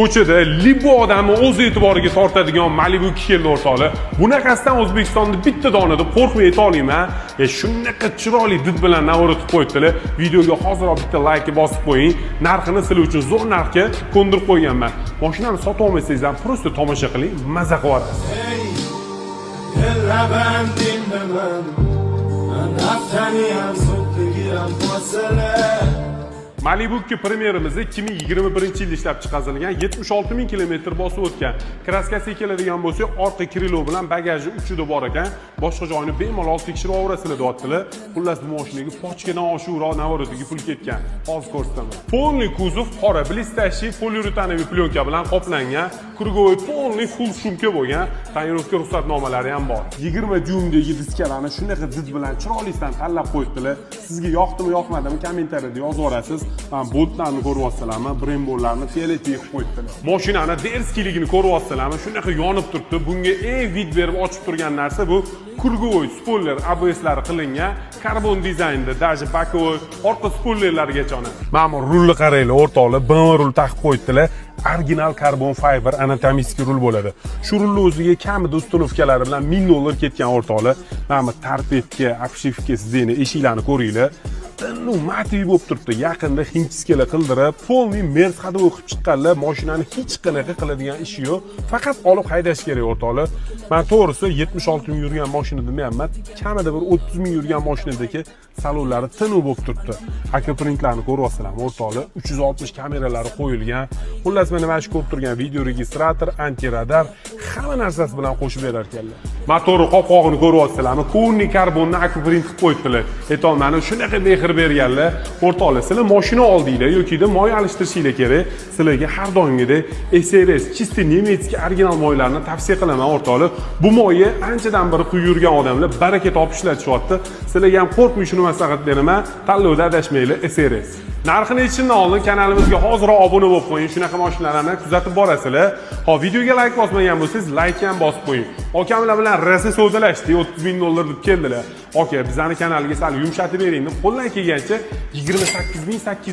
ko'chada libo odamni o'z e'tiboriga tortadigan Malibu 2 keldi o'rtoqlar. Bunaqasidan O'zbekistonda bitta dona deb qo'rqmay ayta olmayman. Shunaqa chiroyli did bilan navoratib qo'yibdilar. Videoga hozirroq bitta like bosib qo'ying. Narxini sizlar uchun zo'r narxga ko'ndirib qo'yganman. Mashinani sotib olmasangiz ham prosta tomosha qiling, maza qilib olasiz. Malibu 2 premyerimizni 2021-yilda ishlab chiqarilgan, 76 000 kilometr bosib o'tgan. Kraskasiga keladigan bo'lsak, orqa krilo bilan bagaji uchida bor ekan. Boshqa joyini bemalol tekshirib olasizlar deyaptilar. Xullas bu mashinaga pochkadan oshiqroq navoratiga pul ketgan. Hozir ko'rsataman. Полный kuzov qora blistashli poliuretanoviy plyonka bilan qoplangan, krugovoy полный full shumka bo'lgan, tonirovka ruxsatnomalari ham bor. 20 dyumdagi diskalarni shunaqa did bilan chiroylidan tanlab qo'yibdilar. Sizga yoqdimi, yoqmadimi kommentariyada yozib olasiz. Boltlarni ko'ryapsizlarmi, brembollarni fiyoletiy qilib qo'yibdilar. Mashinani derskiligini ko'ryapsizlarmi, shunaqa yonib turibdi. Bunga eng vid berib ochib turgan narsa bu krugovoy spoiler ABSlari qilingan, karbon dizaynda, даже bakovoy orqa spoilerlarigacha ona. Mana rulni qaranglar, o'rtoqlar, BMW rul taqib qo'yibdilar. Original karbon fiber anatomический rul bo'ladi. Shu rulni o'ziga kamida ustunovkalari bilan $1000 ketgan o'rtoqlar. Mana tarpetga, obshivka sizlarni eshiklarni ko'ringlar. Ну, matiy bo'lib turibdi. Yaqinda hindskilar qildirib, polniy Merz hadov o'qib chiqqanlar, mashinani hech qanaqa qiladigan ishi yo'q. Faqat olib haydash kerak o'rtoqlar. Men to'g'risi 76 ming yurgan mashina demayapman, kamida bir 30 ming yurgan mashinadagi salonlari tiniq bo'lib turibdi. Aka printlarni ko'ryapsizlarmi o'rtoqlar? 360 kameralari qo'yilgan. Xullas mana mana shu ko'rib turgan video registrator, antiradar, hamma narsasi bilan qo'shib berar ekanlar. Motori qopqog'ini ko'ryapsizlarmi? Konni karbonni aka print qilib qo'yibdilar. Aytolmani shunaqa mehr berganlar. O'rtoqlar, sizlar mashina oldinglar yoki-da moy alishtirishinglar kerak. Sizlarga har doimgidek SRS чистый nemetskiy original moylarni tavsiya qilaman o'rtoqlar. Bu moyni anchadan beri quyib yurgan odamlar baraka topib ishlatishyapti. Sizlarga ham qo'rqmay shuni maslahat beraman. Tanlovda adashmanglar SRS. Narxini aytishimdan oldin kanalimizga hozirroq obuna bo'lib qo'ying. Shunaqa mashinalarni kuzatib borasizlar. Hop, videoga like bosmagan bo'lsangiz, like ham bosib qo'ying. Okamlar bilan rosa savdalashdik, $30,000 deb keldilar. Aka, bizning kanalga sal yumshatib bering deb qo'ldan kelgancha 28,800